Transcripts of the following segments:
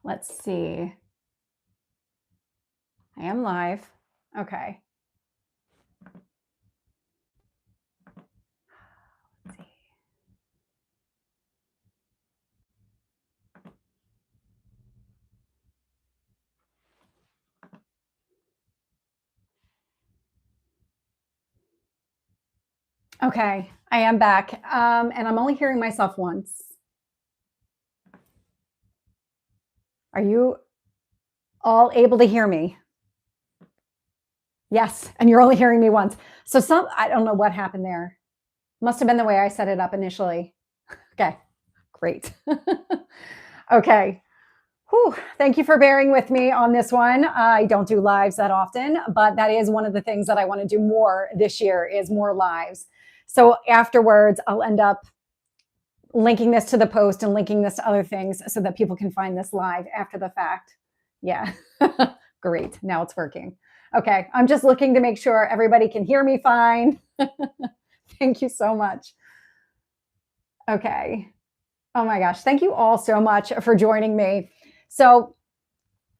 Let's see. I am live. Okay. Let's see. Okay, I am back. And I'm only hearing myself once. Are you all able to hear me? Yes, and you're only hearing me once. So I don't know what happened there. Must have been the way I set it up initially. Okay, great. Okay. Whew, thank you for bearing with me on this one. I don't do lives that often, but that is one of the things that I want to do more this year is more lives. So afterwards, I'll end up linking this to the post and linking this to other things so that people can find this live after the fact. Yeah, great. Now it's working. Okay, I'm just looking to make sure everybody can hear me fine. Thank you so much. Okay. Oh my gosh, thank you all so much for joining me. So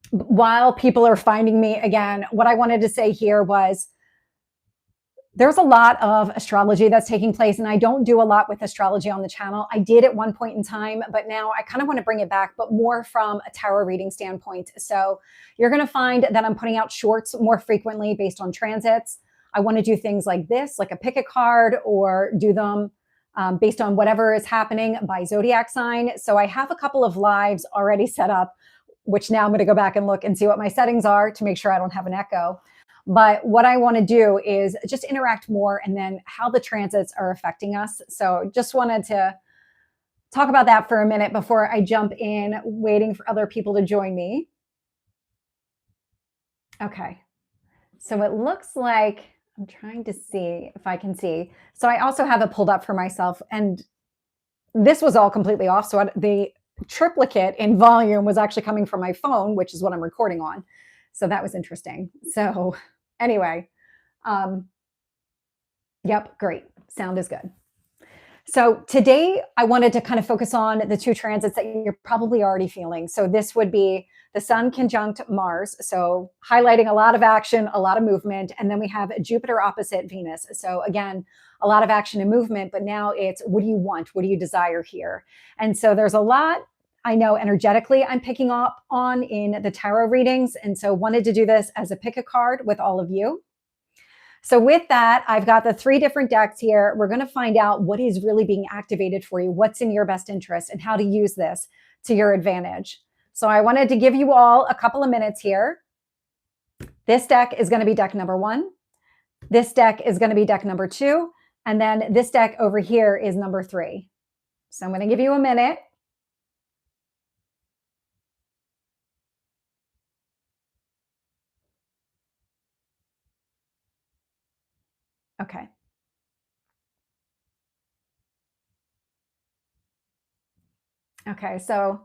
while people are finding me again, what I wanted to say here was there's a lot of astrology that's taking place, and I don't do a lot with astrology on the channel. I did at one point in time, but now I kind of want to bring it back, but more from a tarot reading standpoint. So you're going to find that I'm putting out shorts more frequently based on transits. I want to do things like this, like a pick a card, or do them based on whatever is happening by zodiac sign. So I have a couple of lives already set up, which now I'm going to go back and look and see what my settings are to make sure I don't have an echo. But what I want to do is just interact more and then how the transits are affecting us. So just wanted to talk about that for a minute before I jump in, waiting for other people to join me. Okay. So it looks like I'm trying to see if I can see. So I also have it pulled up for myself, and this was all completely off. So the triplicate in volume was actually coming from my phone, which is what I'm recording on. So that was interesting. So anyway, yep, great. Sound is good. So today I wanted to kind of focus on the two transits that you're probably already feeling. So this would be the Sun conjunct Mars. So highlighting a lot of action, a lot of movement. And then we have Jupiter opposite Venus. So again, a lot of action and movement, but now it's what do you want? What do you desire here? And so there's a lot I know energetically I'm picking up on in the tarot readings. And so wanted to do this as a pick a card with all of you. So with that, I've got the 3 different decks here. We're going to find out what is really being activated for you, what's in your best interest, and how to use this to your advantage. So I wanted to give you all a couple of minutes here. This deck is going to be deck number 1. This deck is going to be deck number 2. And then this deck over here is number 3. So I'm going to give you a minute. Okay. Okay, so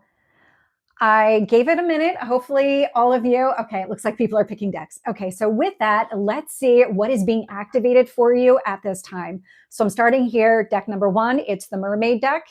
I gave it a minute. Hopefully all of you, okay, it looks like people are picking decks. Okay, so with that, let's see what is being activated for you at this time. So I'm starting here, deck number 1, it's the Mermaid deck.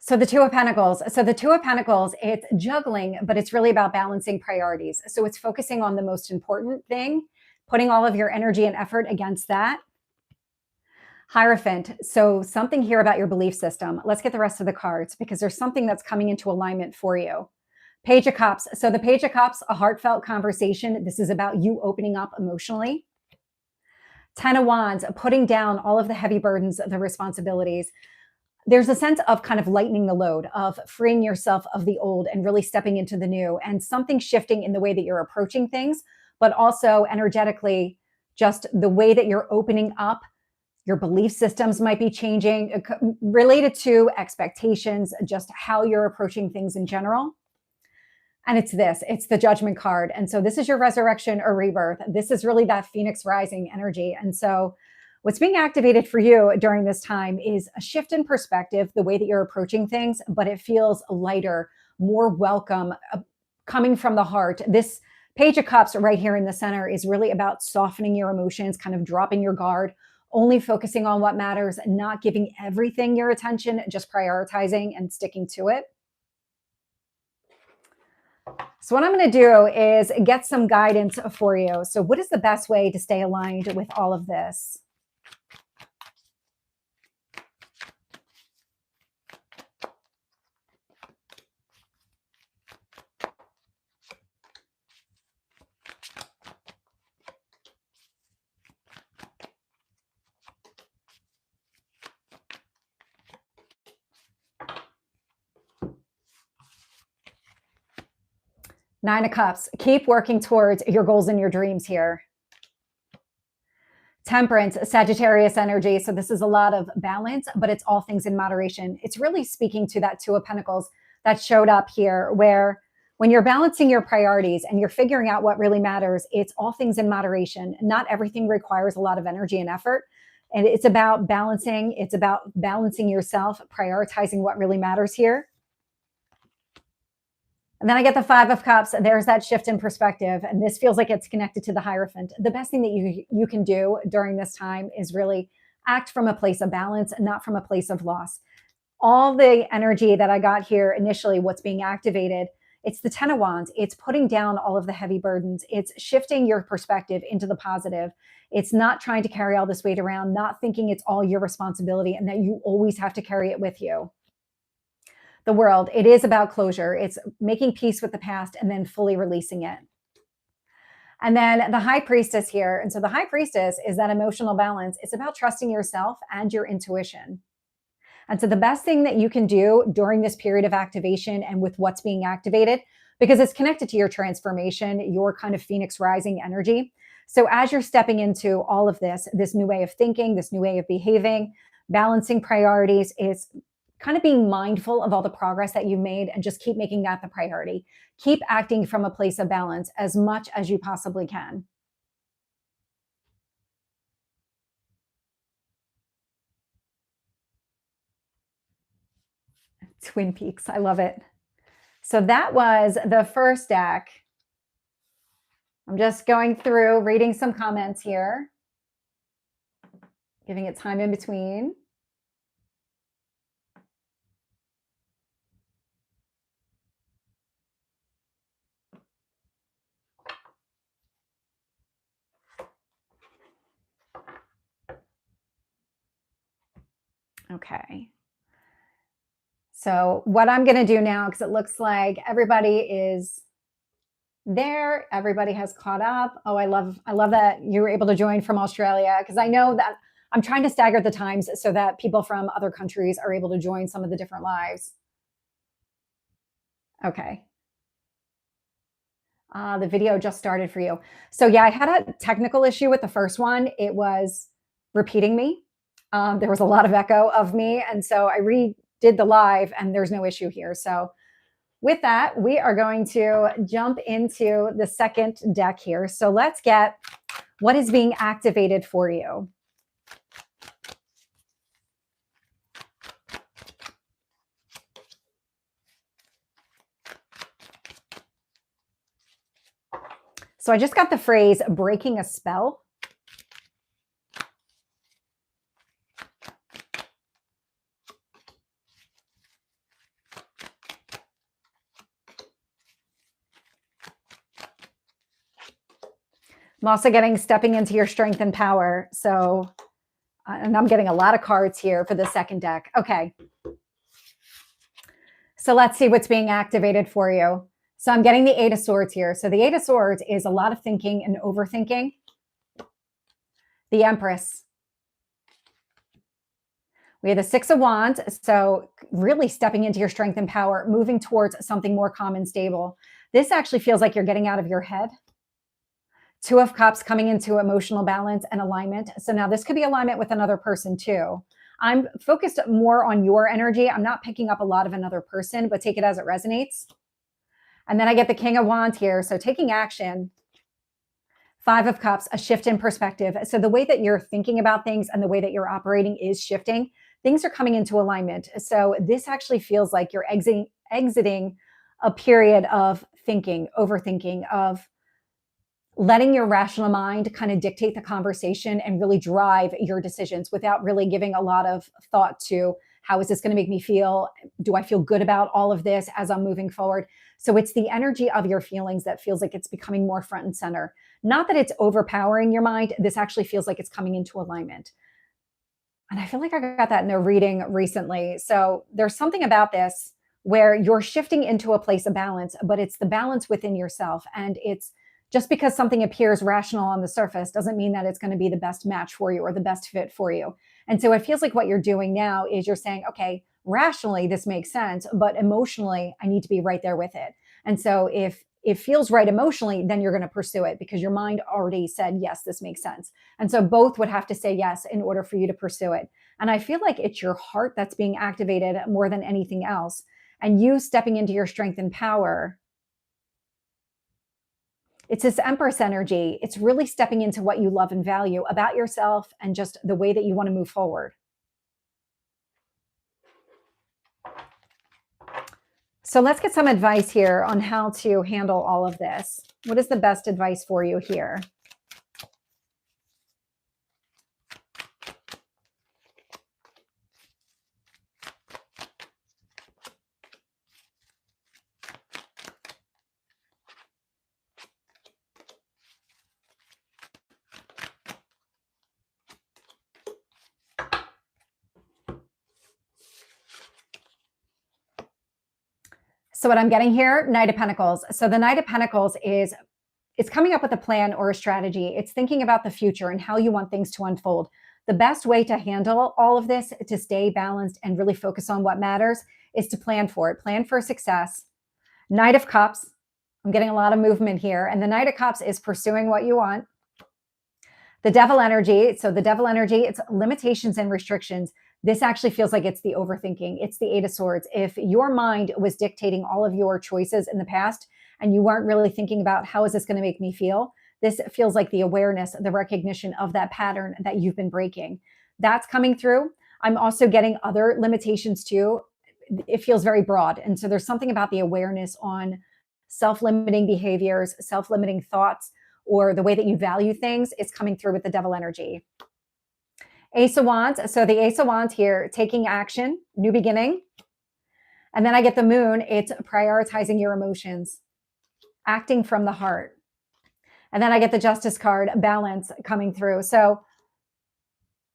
So the Two of Pentacles. So the Two of Pentacles, it's juggling, but it's really about balancing priorities. So it's focusing on the most important thing, putting all of your energy and effort against that. Hierophant. So something here about your belief system. Let's get the rest of the cards because there's something that's coming into alignment for you. Page of Cups. So the Page of Cups, a heartfelt conversation. This is about you opening up emotionally. 10 of Wands, putting down all of the heavy burdens, the responsibilities. There's a sense of kind of lightening the load, of freeing yourself of the old and really stepping into the new, and something shifting in the way that you're approaching things, but also energetically, just the way that you're opening up. Your belief systems might be changing related to expectations, just how you're approaching things in general. And it's the judgment card. And so this is your resurrection or rebirth. This is really that Phoenix rising energy. And so what's being activated for you during this time is a shift in perspective, the way that you're approaching things, but it feels lighter, more welcome, coming from the heart. This Page of Cups right here in the center is really about softening your emotions, kind of dropping your guard, only focusing on what matters, not giving everything your attention, just prioritizing and sticking to it. So what I'm going to do is get some guidance for you. So what is the best way to stay aligned with all of this? Nine of Cups. Keep working towards your goals and your dreams here. Temperance, Sagittarius energy. So this is a lot of balance, but it's all things in moderation. It's really speaking to that Two of Pentacles that showed up here, where when you're balancing your priorities and you're figuring out what really matters, it's all things in moderation. Not everything requires a lot of energy and effort. And it's about balancing. It's about balancing yourself, prioritizing what really matters here. And then I get the Five of Cups. There's that shift in perspective. And this feels like it's connected to the Hierophant. The best thing that you can do during this time is really act from a place of balance and not from a place of loss. All the energy that I got here initially, what's being activated, it's the Ten of Wands. It's putting down all of the heavy burdens. It's shifting your perspective into the positive. It's not trying to carry all this weight around, not thinking it's all your responsibility and that you always have to carry it with you. The World, it is about closure. It's making peace with the past and then fully releasing it. And then the High Priestess here. And so the High Priestess is that emotional balance. It's about trusting yourself and your intuition. And so the best thing that you can do during this period of activation and with what's being activated, because it's connected to your transformation, your kind of Phoenix rising energy. So as you're stepping into all of this new way of thinking, this new way of behaving, balancing priorities, is kind of being mindful of all the progress that you've made and just keep making that the priority. Keep acting from a place of balance as much as you possibly can. Twin Peaks, I love it. So that was the first deck. I'm just going through, reading some comments here, giving it time in between. Okay. So what I'm going to do now, because it looks like everybody is there, everybody has caught up. Oh, I love that you were able to join from Australia, because I know that I'm trying to stagger the times so that people from other countries are able to join some of the different lives. Okay. The video just started for you. So yeah, I had a technical issue with the first one. It was repeating me. There was a lot of echo of me. And so I redid the live and there's no issue here. So with that, we are going to jump into the second deck here. So let's get what is being activated for you. So I just got the phrase breaking a spell. I'm also getting stepping into your strength and power. So, and I'm getting a lot of cards here for the second deck. Okay. So let's see what's being activated for you. So I'm getting the Eight of Swords here. So the Eight of Swords is a lot of thinking and overthinking. The Empress. We have the Six of Wands. So really stepping into your strength and power, moving towards something more calm and stable. This actually feels like you're getting out of your head. Two of Cups, coming into emotional balance and alignment. So now this could be alignment with another person too. I'm focused more on your energy. I'm not picking up a lot of another person, but take it as it resonates. And then I get the King of Wands here. So taking action. Five of Cups, a shift in perspective. So the way that you're thinking about things and the way that you're operating is shifting. Things are coming into alignment. So this actually feels like you're exiting a period of thinking, overthinking, of letting your rational mind kind of dictate the conversation and really drive your decisions without really giving a lot of thought to how is this going to make me feel? Do I feel good about all of this as I'm moving forward? So it's the energy of your feelings that feels like it's becoming more front and center. Not that it's overpowering your mind. This actually feels like it's coming into alignment. And I feel like I got that in a reading recently. So there's something about this where you're shifting into a place of balance, but it's the balance within yourself. And it's just because something appears rational on the surface doesn't mean that it's going to be the best match for you or the best fit for you. And so it feels like what you're doing now is you're saying, okay, rationally, this makes sense, but emotionally, I need to be right there with it. And so if it feels right emotionally, then you're going to pursue it because your mind already said, yes, this makes sense. And so both would have to say yes in order for you to pursue it. And I feel like it's your heart that's being activated more than anything else. And you stepping into your strength and power. It's this Empress energy. It's really stepping into what you love and value about yourself and just the way that you want to move forward. So let's get some advice here on how to handle all of this. What is the best advice for you here? So what I'm getting here, Knight of Pentacles. So the Knight of Pentacles is it's coming up with a plan or a strategy. It's thinking about the future and how you want things to unfold. The best way to handle all of this, to stay balanced and really focus on what matters, is to plan for it. Plan for success. Knight of Cups. I'm getting a lot of movement here. And the Knight of Cups is pursuing what you want. The Devil energy. So the Devil energy, it's limitations and restrictions. This actually feels like it's the overthinking. It's the Eight of Swords. If your mind was dictating all of your choices in the past and you weren't really thinking about how is this going to make me feel, this feels like the awareness, the recognition of that pattern that you've been breaking. That's coming through. I'm also getting other limitations too. It feels very broad. And so there's something about the awareness on self-limiting behaviors, self-limiting thoughts, or the way that you value things is coming through with the Devil energy. Ace of Wands. So the Ace of Wands here, taking action, new beginning. And then I get the Moon. It's prioritizing your emotions, acting from the heart. And then I get the Justice card, balance coming through. So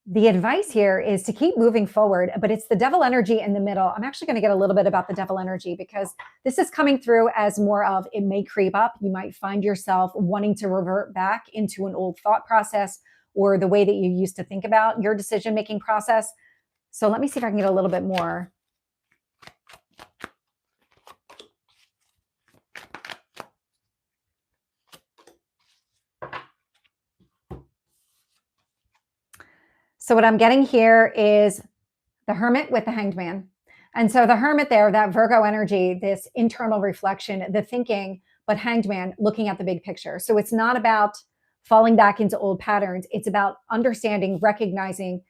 the advice here is to keep moving forward, but it's the Devil energy in the middle. I'm actually going to get a little bit about the Devil energy because this is coming through as more of it may creep up. You might find yourself wanting to revert back into an old thought process or the way that you used to think about your decision-making process. So let me see if I can get a little bit more. So what I'm getting here is the Hermit with the Hanged Man. And so the Hermit there, that Virgo energy, this internal reflection, the thinking, but Hanged Man looking at the big picture. So it's not about falling back into old patterns. It's about understanding, recognizing,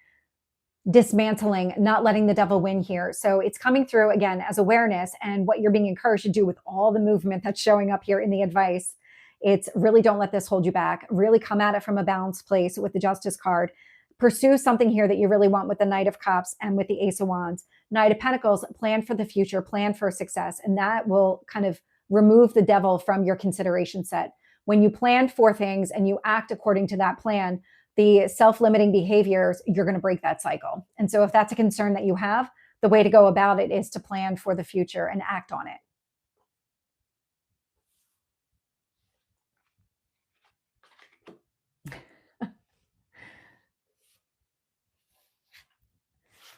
dismantling, not letting the devil win here. So it's coming through again as awareness, and what you're being encouraged to do with all the movement that's showing up here in the advice. It's really don't let this hold you back. Really come at it from a balanced place with the Justice card. Pursue something here that you really want with the Knight of Cups and with the Ace of Wands. Knight of Pentacles, plan for the future, plan for success. And that will kind of remove the devil from your consideration set. When you plan for things and you act according to that plan, the self-limiting behaviors, you're going to break that cycle. And so if that's a concern that you have, the way to go about it is to plan for the future and act on it.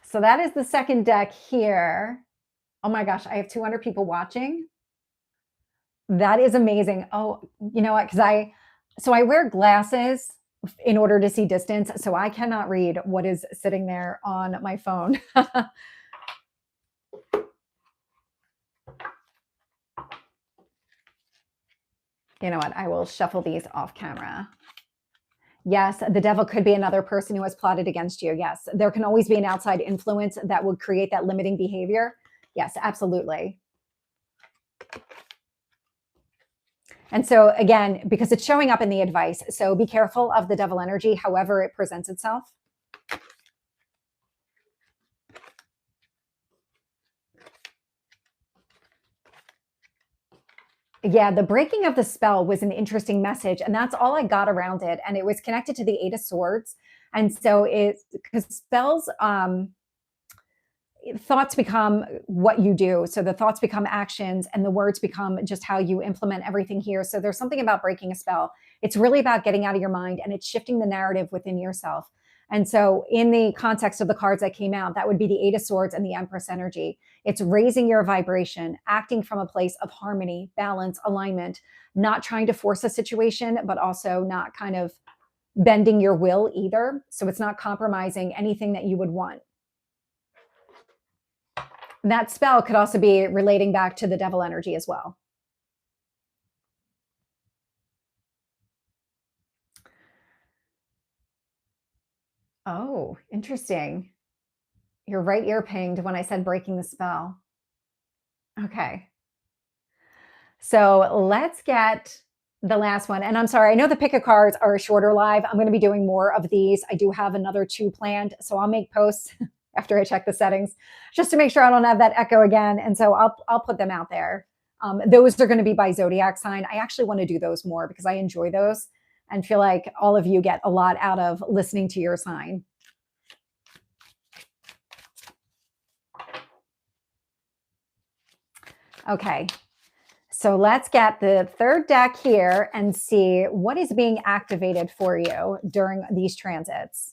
So that is the second deck here. Oh my gosh, I have 200 people watching. That is amazing. Oh, you know what? I wear glasses in order to see distance, so I cannot read what is sitting there on my phone. You know what? I will shuffle these off camera. Yes, the devil could be another person who has plotted against you. Yes, there can always be an outside influence that would create that limiting behavior. Yes, absolutely. And so, again, because it's showing up in the advice, so be careful of the devil energy, however it presents itself. Yeah, the breaking of the spell was an interesting message, and that's all I got around it. And it was connected to the Eight of Swords. And so it's because spells, thoughts become what you do. So the thoughts become actions and the words become just how you implement everything here. So there's something about breaking a spell. It's really about getting out of your mind and it's shifting the narrative within yourself. And so in the context of the cards that came out, that would be the Eight of Swords and the Empress energy. It's raising your vibration, acting from a place of harmony, balance, alignment, not trying to force a situation, but also not kind of bending your will either. So it's not compromising anything that you would want. That spell could also be relating back to the devil energy as well. Oh, interesting. Your right ear pinged when I said breaking the spell. Okay. So let's get the last one. And I'm sorry, I know the pick of cards are a shorter live. I'm going to be doing more of these. I do have another 2 planned. So I'll make posts after I check the settings just to make sure I don't have that echo again. And so I'll put them out there. Those are going to be by zodiac sign. I actually want to do those more because I enjoy those and feel like all of you get a lot out of listening to your sign. Okay, so let's get the third deck here and see what is being activated for you during these transits.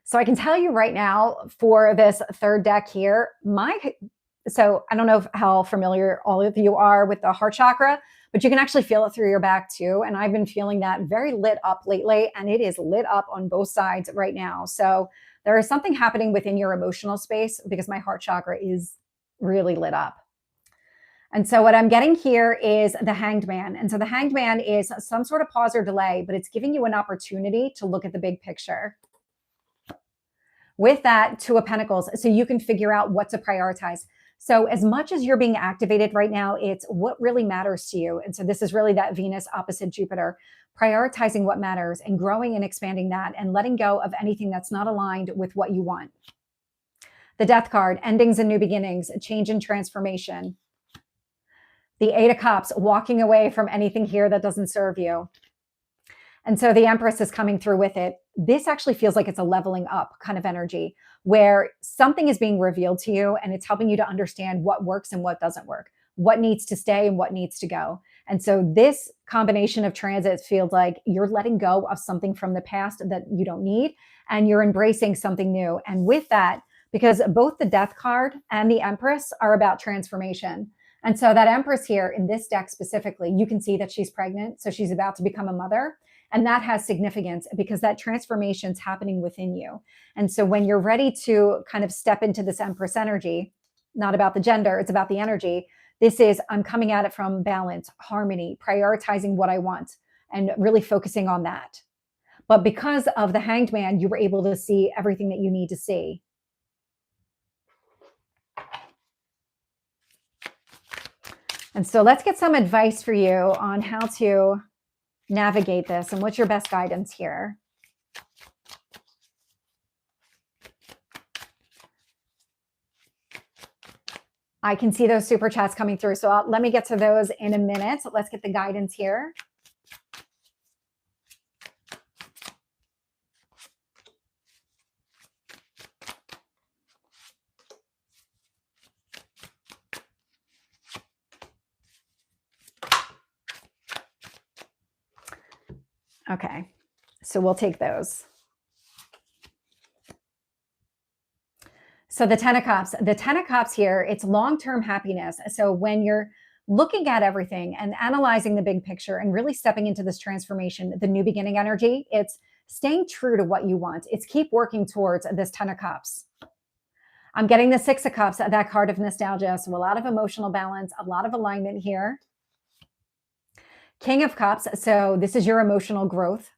So I can tell you right now for this third deck here, so I don't know how familiar all of you are with the heart chakra, but you can actually feel it through your back too. And I've been feeling that very lit up lately, and it is lit up on both sides right now. So there is something happening within your emotional space because my heart chakra is really lit up. And so what I'm getting here is the Hanged Man. And so the Hanged Man is some sort of pause or delay, but it's giving you an opportunity to look at the big picture. With that, Two of Pentacles, so you can figure out what to prioritize. So as much as you're being activated right now, it's what really matters to you. And so this is really that Venus opposite Jupiter, prioritizing what matters and growing and expanding that and letting go of anything that's not aligned with what you want. The Death card, endings and new beginnings, change and transformation. The Eight of Cups, walking away from anything here that doesn't serve you. And so the Empress is coming through with it. This actually feels like it's a leveling up kind of energy where something is being revealed to you and it's helping you to understand what works and what doesn't work, what needs to stay and what needs to go. And so this combination of transits feels like you're letting go of something from the past that you don't need and you're embracing something new. And with that, because both the Death card and the Empress are about transformation. And so that Empress here in this deck specifically, you can see that she's pregnant. So she's about to become a mother. And that has significance because that transformation is happening within you. And so when you're ready to kind of step into this Empress energy, not about the gender, it's about the energy. This is, I'm coming at it from balance, harmony, prioritizing what I want, and really focusing on that. But because of the Hanged Man, you were able to see everything that you need to see. And so let's get some advice for you on how to navigate this and what's your best guidance here. I can see those super chats coming through. So let me get to those in a minute. Let's get the guidance here. Okay, so we'll take those. So the 10 of cups here, it's long-term happiness. So when you're looking at everything and analyzing the big picture and really stepping into this transformation, the new beginning energy, it's staying true to what you want. It's keep working towards this 10 of cups. I'm getting the 6 of cups, that card of nostalgia. So a lot of emotional balance, a lot of alignment here. King of cups. So this is your emotional growth.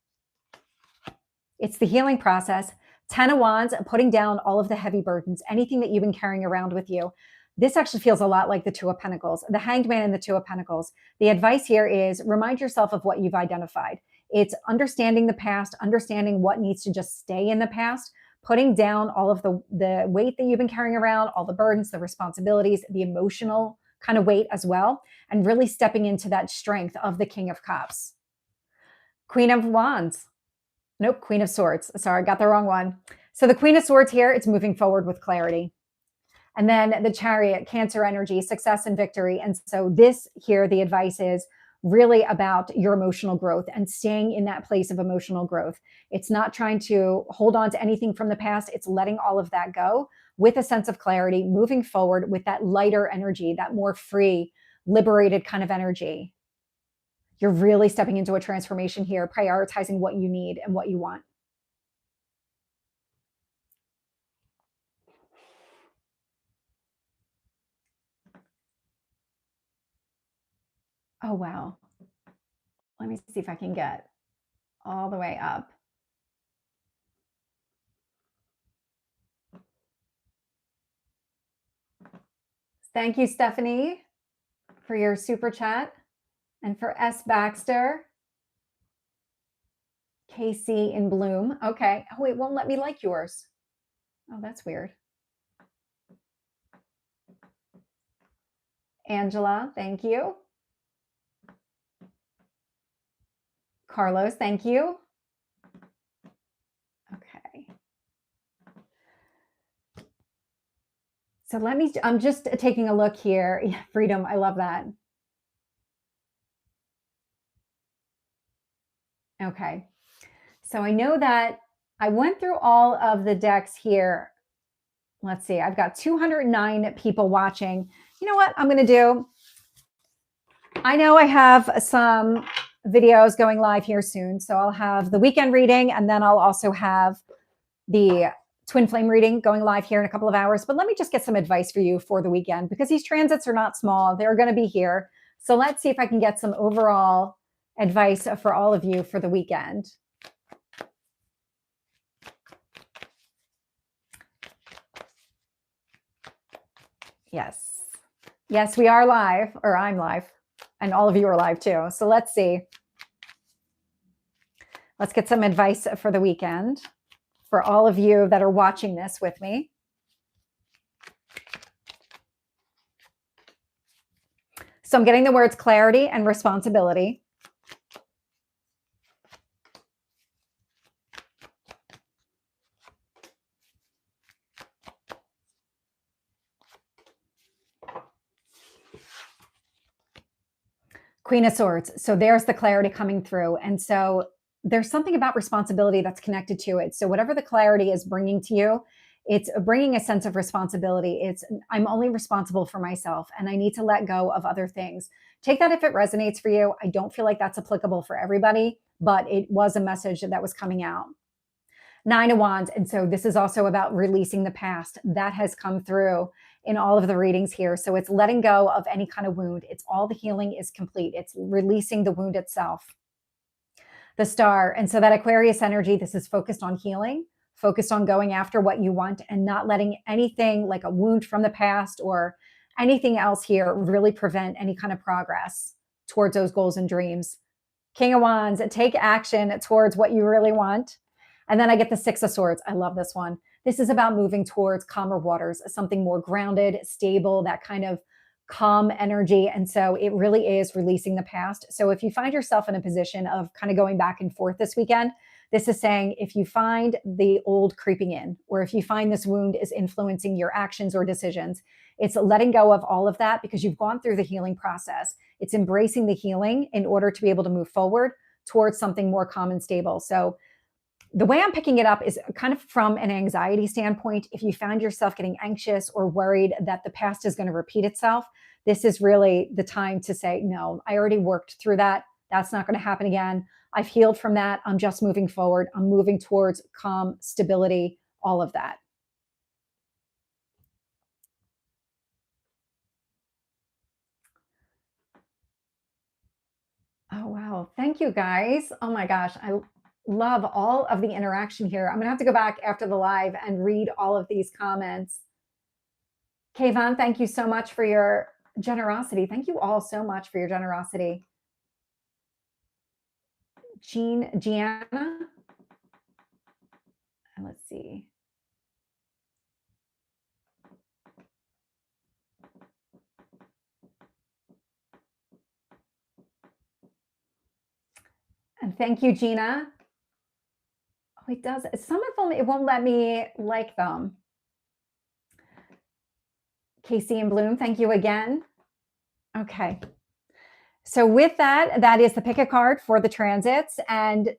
It's the healing process. 10 of wands, putting down all of the heavy burdens, anything that you've been carrying around with you. This actually feels a lot like the 2 of pentacles, the hanged man and the 2 of pentacles. The advice here is remind yourself of what you've identified. It's understanding the past, understanding what needs to just stay in the past, putting down all of the weight that you've been carrying around, all the burdens, the responsibilities, the emotional kind of weight as well, and really stepping into that strength of the King of Cups. Queen of Wands. Nope, Queen of Swords. Sorry, I got the wrong one. So the Queen of Swords here, it's moving forward with clarity. And then the Chariot, Cancer energy, success and victory. And so this here, the advice is really about your emotional growth and staying in that place of emotional growth. It's not trying to hold on to anything from the past. It's letting all of that go with a sense of clarity, moving forward with that lighter energy, that more free, liberated kind of energy. You're really stepping into a transformation here, prioritizing what you need and what you want. Oh, wow. Let me see if I can get all the way up. Thank you, Stephanie, for your super chat. And for S. Baxter, KC in Bloom. Okay. Oh, it won't let me like yours. Oh, that's weird. Angela, thank you. Carlos, thank you. Okay. So I'm just taking a look here. Yeah, freedom, I love that. Okay. So I know that I went through all of the decks here. Let's see, I've got 209 people watching. You know what I'm going to do? I know I have some videos going live here soon. So I'll have the weekend reading, and then I'll also have the twin flame reading going live here in a couple of hours. But let me just get some advice for you for the weekend, because these transits are not small. They're going to be here. So let's see if I can get some overall advice for all of you for the weekend. Yes. Yes, we are live, or I'm live, and all of you are live too. So let's see. Let's get some advice for the weekend for all of you that are watching this with me. So I'm getting the words clarity and responsibility. Queen of Swords. So there's the clarity coming through. And so there's something about responsibility that's connected to it. So whatever the clarity is bringing to you, it's bringing a sense of responsibility. It's I'm only responsible for myself, and I need to let go of other things. Take that if it resonates for you. I don't feel like that's applicable for everybody, but it was a message that was coming out. 9 of Wands. And so this is also about releasing the past. That has come through in all of the readings here. So it's letting go of any kind of wound. It's all the healing is complete. It's releasing the wound itself. The Star. And so that Aquarius energy, this is focused on healing, focused on going after what you want, and not letting anything like a wound from the past or anything else here really prevent any kind of progress towards those goals and dreams. King of Wands, take action towards what you really want. And then I get the 6 of Swords. I love this one. This is about moving towards calmer waters, something more grounded, stable, that kind of calm energy. And so it really is releasing the past. So if you find yourself in a position of kind of going back and forth this weekend, this is saying if you find the old creeping in, or if you find this wound is influencing your actions or decisions, it's letting go of all of that because you've gone through the healing process. It's embracing the healing in order to be able to move forward towards something more calm and stable. So the way I'm picking it up is kind of from an anxiety standpoint. If you found yourself getting anxious or worried that the past is going to repeat itself, this is really the time to say, no, I already worked through that. That's not going to happen again. I've healed from that. I'm just moving forward. I'm moving towards calm, stability, all of that. Oh, wow. Thank you guys. Oh my gosh. I love all of the interaction here. I'm going to have to go back after the live and read all of these comments. Kayvon, thank you so much for your generosity. Thank you all so much for your generosity. Gianna, let's see. And thank you, Gina. Oh, it does. Some of them, it won't let me like them. Casey and Bloom, thank you again. Okay. So with that, that is the pick a card for the transits. And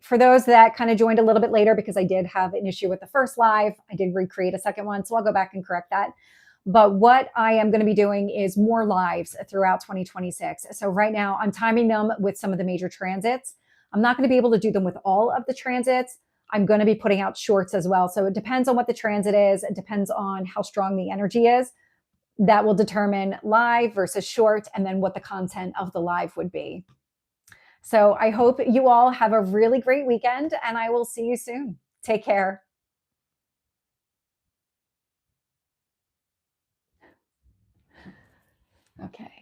for those that kind of joined a little bit later, because I did have an issue with the first live, I did recreate a second one. So I'll go back and correct that. But what I am going to be doing is more lives throughout 2026. So right now I'm timing them with some of the major transits. I'm not going to be able to do them with all of the transits. I'm going to be putting out shorts as well. So it depends on what the transit is. It depends on how strong the energy is. That will determine live versus short, and then what the content of the live would be. So I hope you all have a really great weekend, and I will see you soon. Take care. Okay.